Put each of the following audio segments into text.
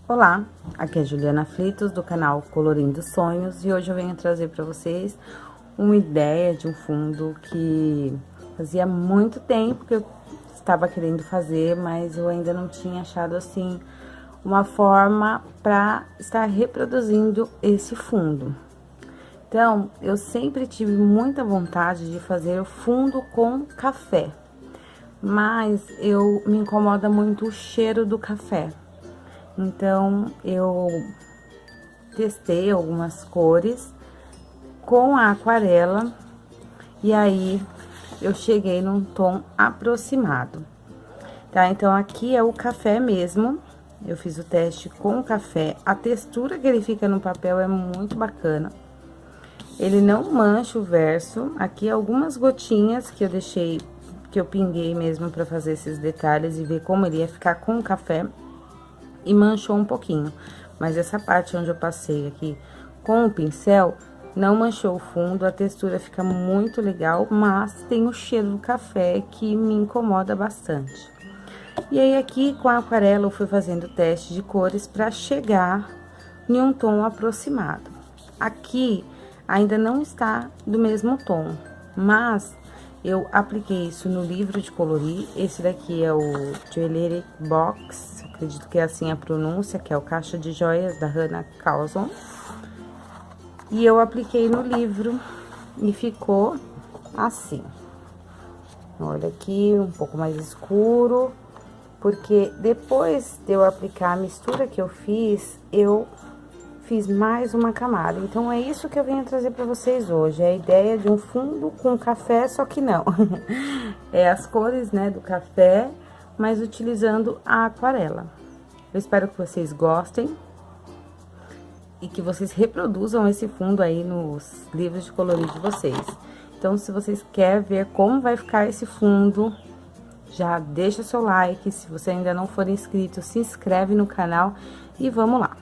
Olá, aqui é Juliana Fritos do canal Colorindo Sonhos e hoje eu venho trazer para vocês uma ideia de um fundo que fazia muito tempo que eu estava querendo fazer, mas eu ainda não tinha achado assim uma forma para estar reproduzindo esse fundo. Então, eu sempre tive muita vontade de fazer o fundo com café, mas me incomoda muito o cheiro do café. Então, eu testei algumas cores com a aquarela e aí eu cheguei num tom aproximado, tá? Então, aqui é o café mesmo, eu fiz o teste com o café, a textura que ele fica no papel é muito bacana. Ele não mancha o verso, aqui algumas gotinhas que eu deixei, que eu pinguei mesmo pra fazer esses detalhes e ver como ele ia ficar com o café. E manchou um pouquinho, mas essa parte onde eu passei aqui com o pincel, não manchou o fundo, a textura fica muito legal, mas tem o cheiro do café que me incomoda bastante. E aí, aqui com a aquarela, eu fui fazendo teste de cores para chegar em um tom aproximado. Aqui, ainda não está do mesmo tom, mas eu apliquei isso no livro de colorir. Esse daqui é o Jewelry Box, acredito que é assim a pronúncia, que é o Caixa de Joias da Hannah Carlson. E eu apliquei no livro e ficou assim. Olha aqui, um pouco mais escuro, porque depois de eu aplicar a mistura que eu fiz mais uma camada. Então, é isso que eu venho trazer para vocês hoje. É a ideia de um fundo com café, só que não. É as cores, né, do café, mas utilizando a aquarela. Eu espero que vocês gostem e que vocês reproduzam esse fundo aí nos livros de colorir de vocês. Então, se vocês querem ver como vai ficar esse fundo, já deixa seu like. Se você ainda não for inscrito, se inscreve no canal e vamos lá.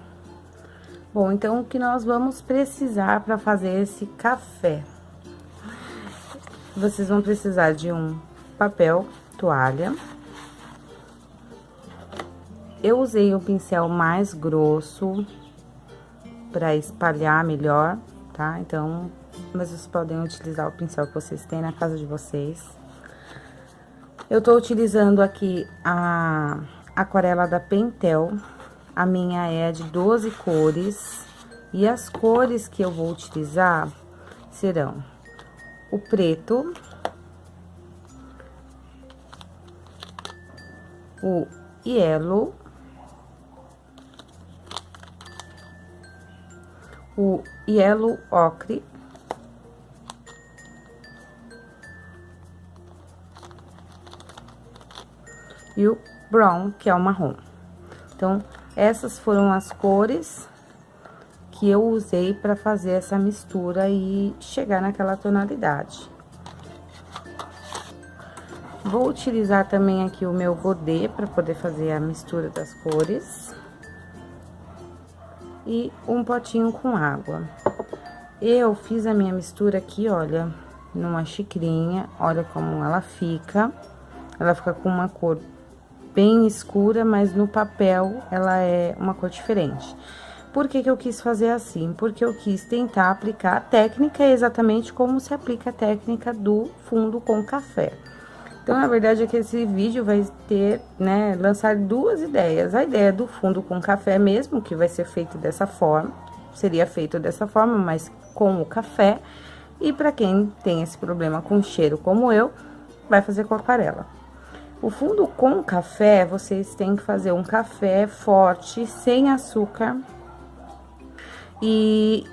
Bom, então, o que nós vamos precisar para fazer esse café? Vocês vão precisar de um papel toalha. Eu usei o pincel mais grosso para espalhar melhor, tá? Então, mas vocês podem utilizar o pincel que vocês têm na casa de vocês. Eu tô utilizando aqui a aquarela da Pentel. A minha é de 12 cores, e as cores que eu vou utilizar serão o preto, o yellow, o yellow ocre, e o brown, que é o marrom. Então, essas foram as cores que eu usei para fazer essa mistura e chegar naquela tonalidade. Vou utilizar também aqui o meu godê para poder fazer a mistura das cores. E um potinho com água. Eu fiz a minha mistura aqui, olha, numa xicrinha, olha como ela fica. Ela fica com uma cor bem escura, mas no papel ela é uma cor diferente. Por que que eu quis fazer assim? Porque eu quis tentar aplicar a técnica exatamente como se aplica a técnica do fundo com café. Então, na verdade, é que esse vídeo vai ter, né, lançar duas ideias. A ideia do fundo com café mesmo, que vai ser feito dessa forma, seria feito dessa forma, mas com o café. E para quem tem esse problema com cheiro como eu, vai fazer com aquarela. O fundo com café, vocês têm que fazer um café forte, sem açúcar. E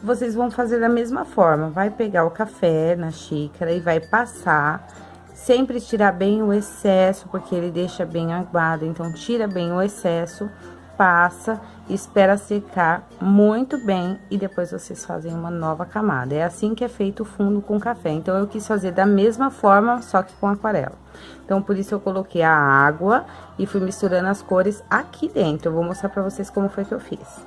vocês vão fazer da mesma forma, vai pegar o café na xícara e vai passar, sempre tirar bem o excesso, porque ele deixa bem aguado, então tira bem o excesso, passa, espera secar muito bem e depois vocês fazem uma nova camada. É assim que é feito o fundo com café. Então, eu quis fazer da mesma forma, só que com aquarela. Então, por isso eu coloquei a água e fui misturando as cores aqui dentro. Eu vou mostrar pra vocês como foi que eu fiz.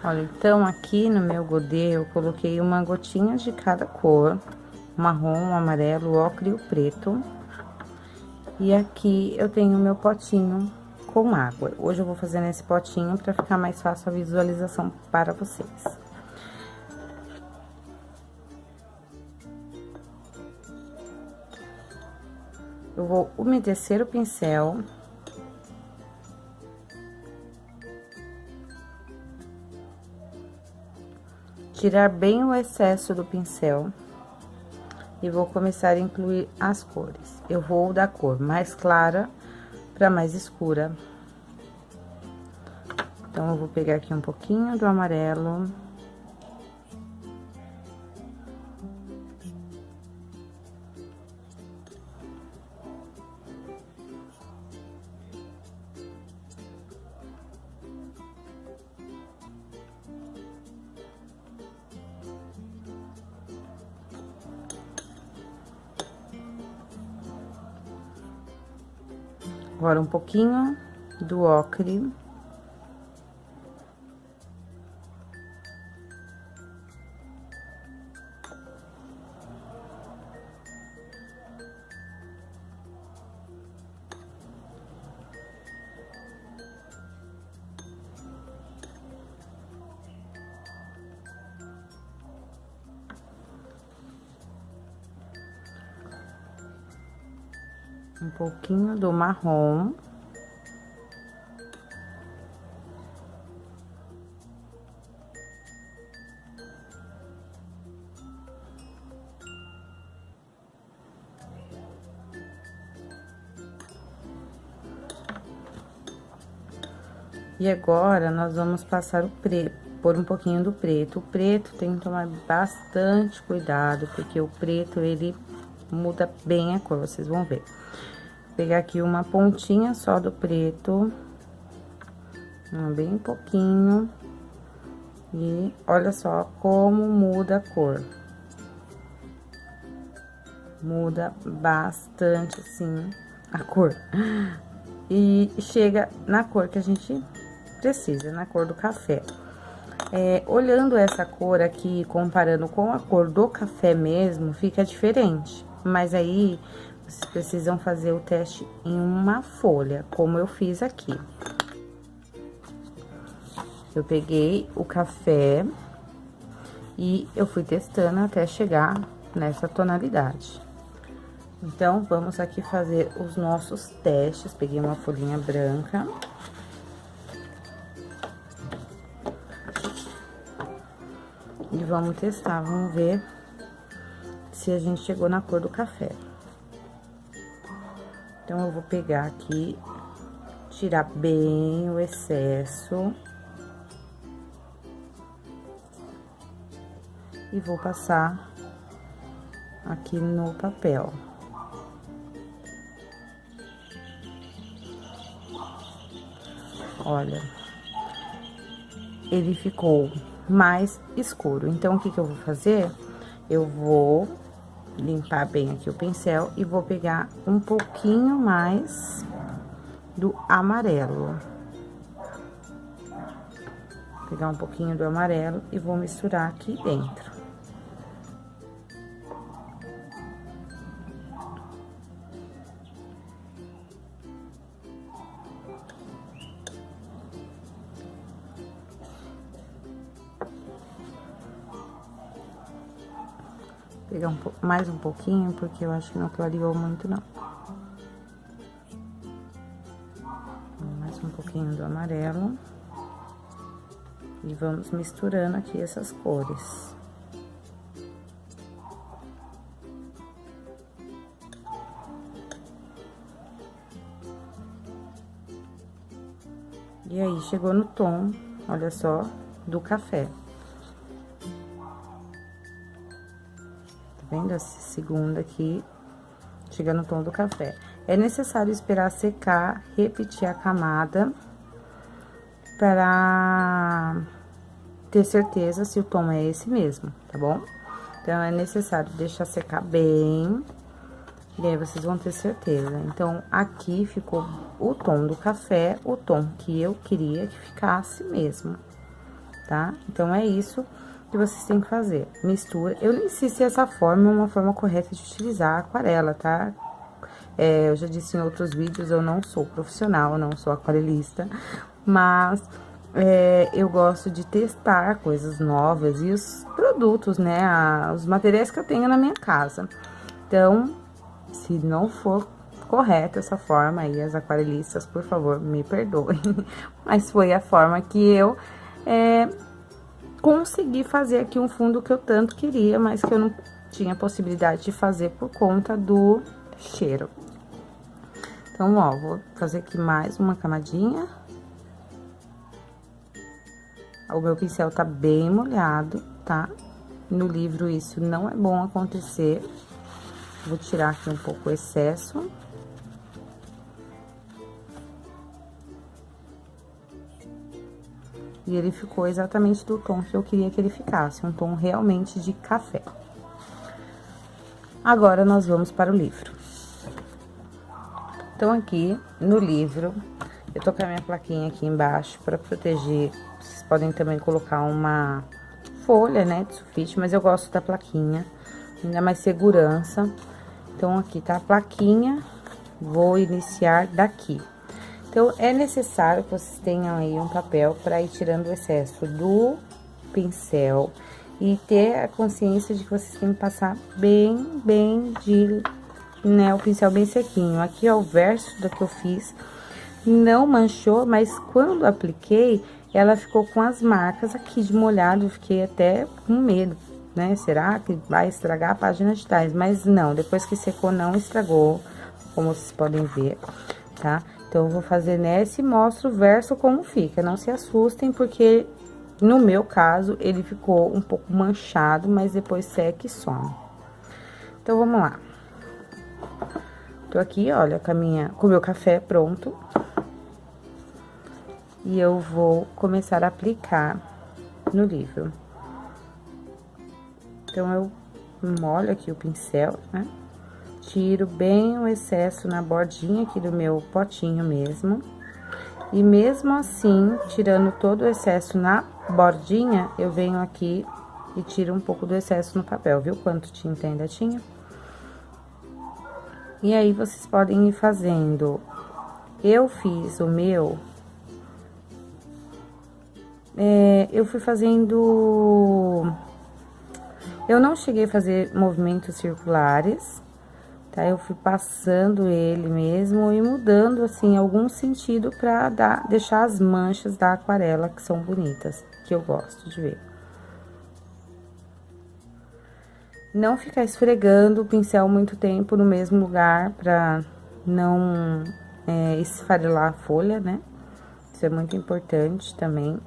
Olha, então, aqui no meu godê, eu coloquei uma gotinha de cada cor, marrom, o amarelo, o ocre e o preto. E aqui eu tenho o meu potinho com água. Hoje eu vou fazer nesse potinho para ficar mais fácil a visualização para vocês. Eu vou umedecer o pincel. Tirar bem o excesso do pincel. E vou começar a incluir as cores. Eu vou da cor mais clara para mais escura. Então, eu vou pegar aqui um pouquinho do amarelo. Agora, um pouquinho do ocre. Um pouquinho do marrom. E agora, nós vamos passar o preto, pôr um pouquinho do preto. O preto tem que tomar bastante cuidado, porque o preto, ele muda bem a cor, vocês vão ver. Vou pegar aqui uma pontinha só do preto, bem pouquinho, e olha só como muda a cor. Muda bastante, assim, a cor. E chega na cor que a gente precisa, na cor do café. Olhando essa cor aqui, comparando com a cor do café mesmo, fica diferente. Mas aí, vocês precisam fazer o teste em uma folha, como eu fiz aqui. Eu peguei o café e eu fui testando até chegar nessa tonalidade. Então, vamos aqui fazer os nossos testes. Peguei uma folhinha branca. E vamos testar, vamos ver se a gente chegou na cor do café. Então, eu vou pegar aqui, tirar bem o excesso. E vou passar aqui no papel. Olha, ele ficou mais escuro. Então, o que que eu vou fazer? Eu vou limpar bem aqui o pincel e vou pegar um pouquinho mais do amarelo. Pegar um pouquinho do amarelo e vou misturar aqui dentro. Pegar mais um pouquinho, porque eu acho que não clareou muito, não. Mais um pouquinho do amarelo. E vamos misturando aqui essas cores. E aí, chegou no tom, olha só, do café. Vendo esse segundo aqui, chega no tom do café. É necessário esperar secar, repetir a camada, para ter certeza se o tom é esse mesmo, tá bom? Então, é necessário deixar secar bem, e aí vocês vão ter certeza. Então, aqui ficou o tom do café, o tom que eu queria que ficasse mesmo, tá? Então, é isso que vocês têm que fazer. Mistura. Eu nem sei se essa forma é uma forma correta de utilizar a aquarela, tá? Eu já disse em outros vídeos, eu não sou profissional, eu não sou aquarelista, mas eu gosto de testar coisas novas e os produtos, né, os materiais que eu tenho na minha casa. Então, se não for correta essa forma aí, as aquarelistas, por favor, me perdoem. Mas foi a forma que eu consegui fazer aqui um fundo que eu tanto queria, mas que eu não tinha possibilidade de fazer por conta do cheiro. Então, ó, vou fazer aqui mais uma camadinha. O meu pincel tá bem molhado, tá? No livro isso não é bom acontecer. Vou tirar aqui um pouco o excesso. E ele ficou exatamente do tom que eu queria que ele ficasse, um tom realmente de café. Agora, nós vamos para o livro. Então, aqui no livro, eu tô com a minha plaquinha aqui embaixo para proteger. Vocês podem também colocar uma folha, né, de sulfite, mas eu gosto da plaquinha, ainda mais segurança. Então, aqui tá a plaquinha, vou iniciar daqui. Então, é necessário que vocês tenham aí um papel para ir tirando o excesso do pincel e ter a consciência de que vocês têm que passar bem né, o pincel bem sequinho. Aqui é o verso do que eu fiz, não manchou, mas quando apliquei, ela ficou com as marcas aqui de molhado, eu fiquei até com medo, né? Será que vai estragar a página de trás? Mas não, depois que secou, não estragou, como vocês podem ver, tá? Então, eu vou fazer nessa e mostro o verso como fica. Não se assustem, porque no meu caso, ele ficou um pouco manchado, mas depois seca e some. Então, vamos lá. Tô aqui, olha, com o meu café pronto. E eu vou começar a aplicar no livro. Então, eu molho aqui o pincel, né? Tiro bem o excesso na bordinha aqui do meu potinho mesmo. E mesmo assim, tirando todo o excesso na bordinha, eu venho aqui e tiro um pouco do excesso no papel, viu? Quanto tinta ainda tinha. E aí, vocês podem ir fazendo. Eu fiz o meu... eu fui fazendo... Eu não cheguei a fazer movimentos circulares, tá? Eu fui passando ele mesmo e mudando, assim, algum sentido pra deixar as manchas da aquarela, que são bonitas, que eu gosto de ver. Não ficar esfregando o pincel muito tempo no mesmo lugar, pra não esfarelar a folha, né? Isso é muito importante também.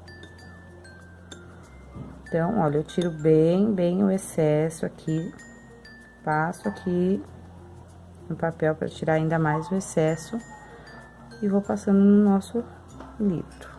Então, olha, eu tiro bem o excesso aqui, passo aqui no papel para tirar ainda mais o excesso e vou passando no nosso livro.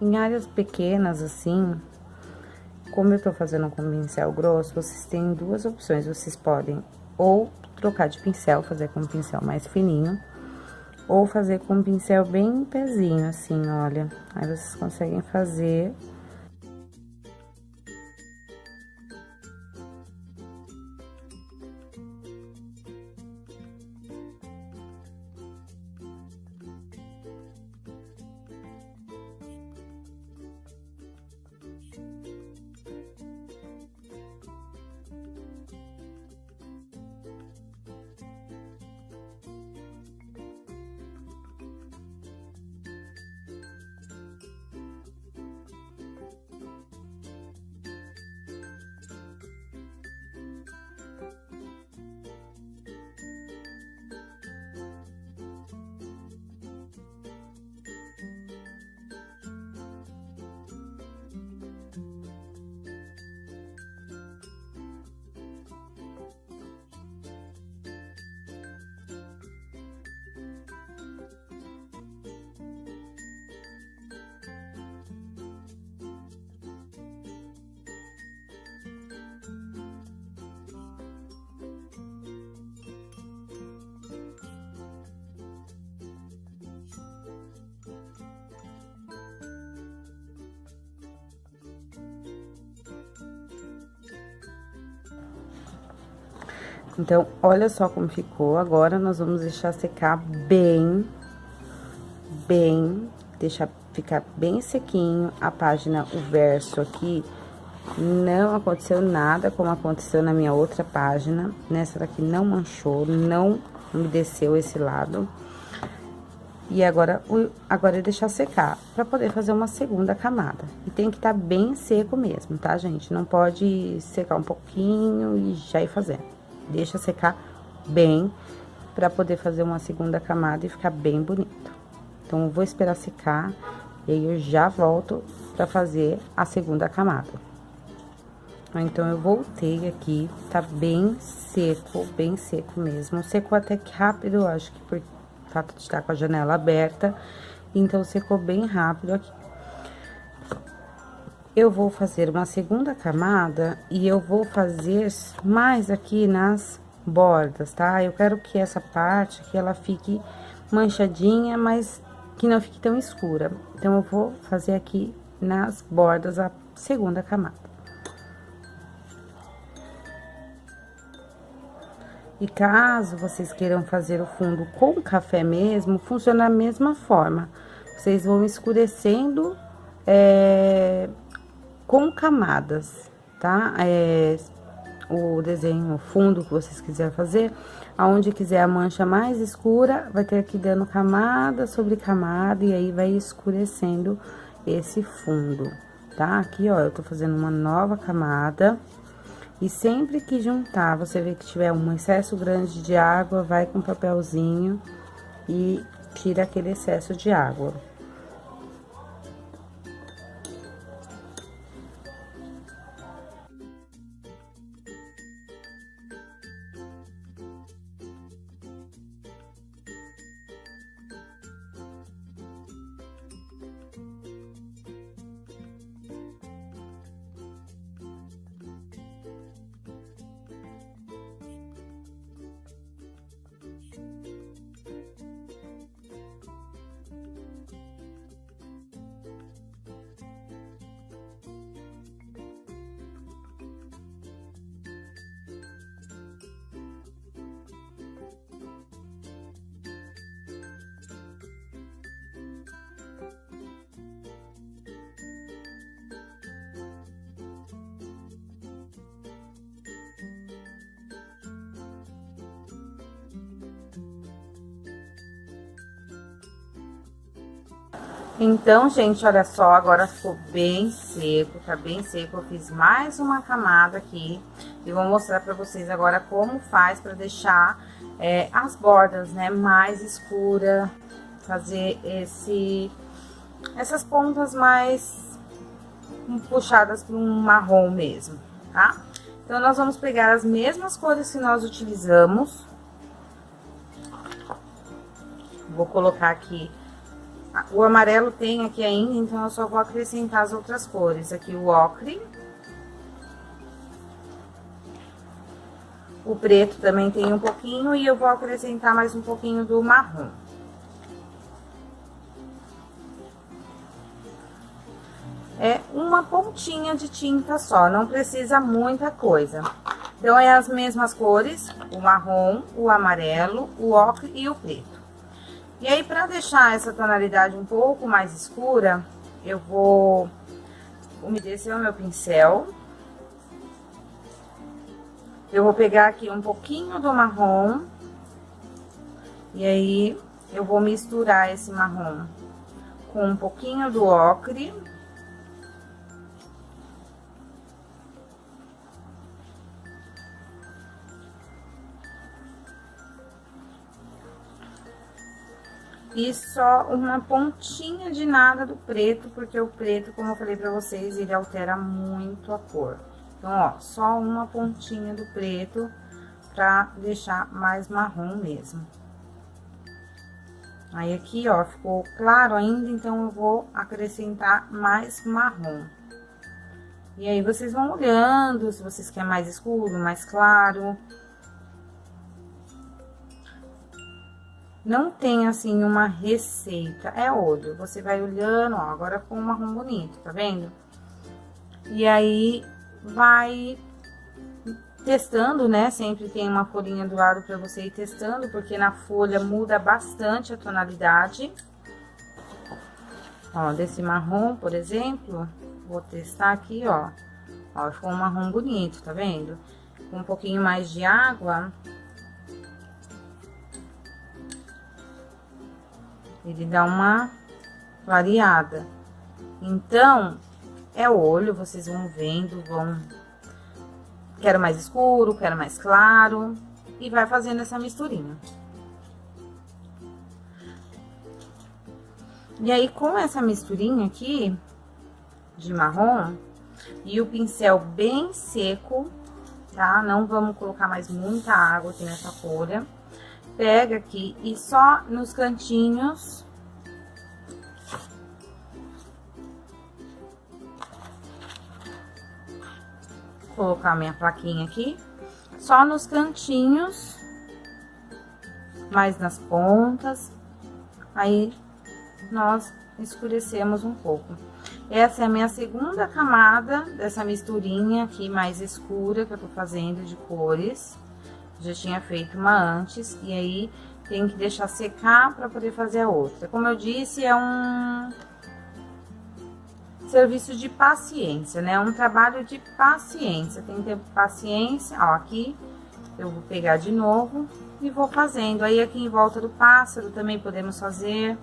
Em áreas pequenas, assim, como eu tô fazendo com pincel grosso, vocês têm duas opções. Vocês podem ou trocar de pincel, fazer com um pincel mais fininho, ou fazer com um pincel bem pezinho, assim, olha. Aí, vocês conseguem fazer... Então, olha só como ficou. Agora, nós vamos deixar secar deixar ficar bem sequinho a página, o verso aqui. Não aconteceu nada como aconteceu na minha outra página. Nessa daqui não manchou, não umedeceu esse lado. E agora é deixar secar, pra poder fazer uma segunda camada. E tem que estar bem seco mesmo, tá, gente? Não pode secar um pouquinho e já ir fazendo. Deixa secar bem, pra poder fazer uma segunda camada e ficar bem bonito. Então, eu vou esperar secar, e aí eu já volto pra fazer a segunda camada. Então, eu voltei aqui, tá bem seco mesmo. Secou até que rápido, eu acho que por fato de estar com a janela aberta, então secou bem rápido aqui. Eu vou fazer uma segunda camada e eu vou fazer mais aqui nas bordas, tá? Eu quero que essa parte aqui, ela fique manchadinha, mas que não fique tão escura. Então, eu vou fazer aqui nas bordas a segunda camada. E caso vocês queiram fazer o fundo com café mesmo, funciona da mesma forma. Vocês vão escurecendo com camadas, tá? O desenho, o fundo que vocês quiserem fazer, aonde quiser a mancha mais escura, vai ter aqui dando camada sobre camada, e aí vai escurecendo esse fundo, tá? Aqui, ó, eu tô fazendo uma nova camada. E sempre que juntar, você vê que tiver um excesso grande de água, vai com papelzinho e tira aquele excesso de água. Então, gente, olha só, agora ficou bem seco, tá bem seco. Eu fiz mais uma camada aqui e vou mostrar pra vocês agora como faz pra deixar as bordas, né, mais escura, fazer essas pontas mais puxadas para um marrom mesmo, tá? Então, nós vamos pegar as mesmas cores que nós utilizamos. Vou colocar aqui. O amarelo tem aqui ainda, então eu só vou acrescentar as outras cores. Aqui o ocre. O preto também tem um pouquinho e eu vou acrescentar mais um pouquinho do marrom. É uma pontinha de tinta só, não precisa muita coisa. Então, é as mesmas cores, o marrom, o amarelo, o ocre e o preto. E aí, pra deixar essa tonalidade um pouco mais escura, eu vou umedecer o meu pincel. Eu vou pegar aqui um pouquinho do marrom. E aí, eu vou misturar esse marrom com um pouquinho do ocre. E só uma pontinha de nada do preto, porque o preto, como eu falei pra vocês, ele altera muito a cor. Então, ó, só uma pontinha do preto pra deixar mais marrom mesmo. Aí, aqui, ó, ficou claro ainda, então eu vou acrescentar mais marrom. E aí, vocês vão olhando, se vocês querem mais escuro, mais claro. Não tem, assim, uma receita, é olho. Você vai olhando, ó, agora ficou um marrom bonito, tá vendo? E aí, vai testando, né? Sempre tem uma folhinha do lado para você ir testando, porque na folha muda bastante a tonalidade. Ó, desse marrom, por exemplo, vou testar aqui, ó. Ó, ficou um marrom bonito, tá vendo? Com um pouquinho mais de água, ele dá uma variada. Então, é olho, vocês vão vendo, quero mais escuro, quero mais claro, e vai fazendo essa misturinha. E aí, com essa misturinha aqui de marrom e o pincel bem seco, tá? Não vamos colocar mais muita água aqui nessa folha. Pega aqui e só nos cantinhos colocar minha plaquinha aqui, só nos cantinhos, mais nas pontas, aí nós escurecemos um pouco. Essa é a minha segunda camada dessa misturinha aqui mais escura que eu tô fazendo de cores. Já tinha feito uma antes, e aí tem que deixar secar para poder fazer a outra. Como eu disse, é um serviço de paciência, né? Um trabalho de paciência, tem que ter paciência. Ó, aqui eu vou pegar de novo e vou fazendo. Aí aqui em volta do pássaro também podemos fazer.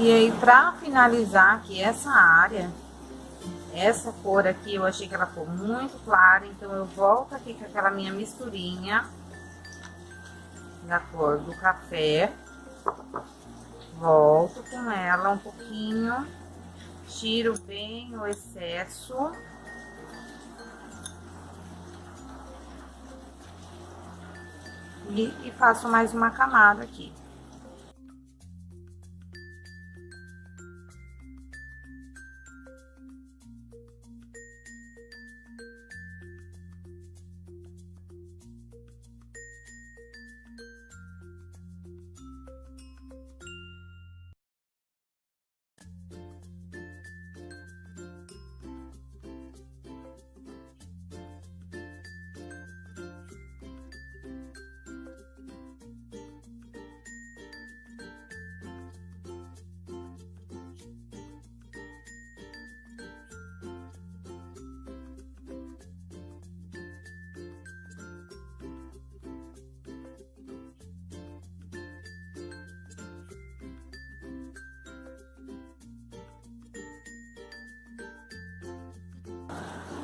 E aí, pra finalizar aqui essa área, essa cor aqui, eu achei que ela ficou muito clara, então eu volto aqui com aquela minha misturinha da cor do café, volto com ela um pouquinho, tiro bem o excesso. E faço mais uma camada aqui.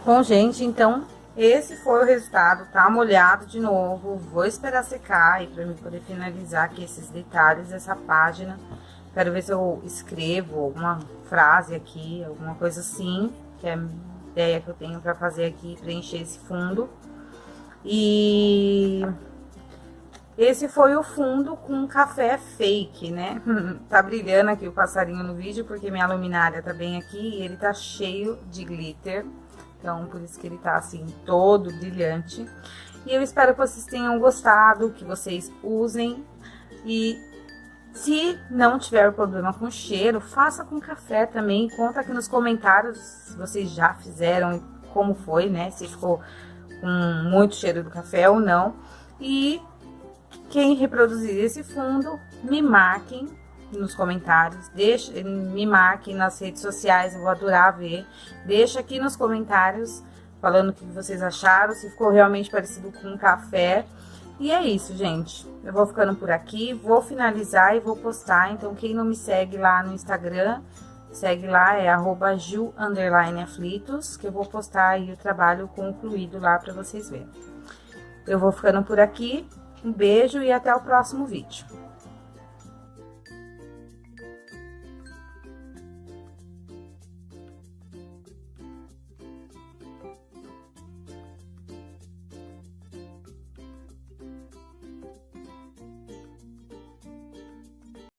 Bom, gente, então esse foi o resultado, tá molhado de novo, vou esperar secar aí pra mim poder finalizar aqui esses detalhes dessa página. Quero ver se eu escrevo alguma frase aqui, alguma coisa assim, que é a ideia que eu tenho pra fazer aqui, preencher esse fundo. E esse foi o fundo com café fake, né? Tá brilhando aqui o passarinho no vídeo, porque minha luminária tá bem aqui e ele tá cheio de glitter. Então, por isso que ele tá assim, todo brilhante. E eu espero que vocês tenham gostado, que vocês usem. E se não tiver problema com cheiro, faça com café também. Conta aqui nos comentários se vocês já fizeram, como foi, né? Se ficou com muito cheiro do café ou não. E quem reproduzir esse fundo, me marquem nos comentários, me marquem nas redes sociais, eu vou adorar ver. Deixa aqui nos comentários falando o que vocês acharam, se ficou realmente parecido com um café. E é isso, gente. Eu vou ficando por aqui, vou finalizar e vou postar. Então, quem não me segue lá no Instagram, segue lá, é @ju_aflitos, que eu vou postar aí o trabalho concluído lá para vocês verem. Eu vou ficando por aqui, um beijo e até o próximo vídeo.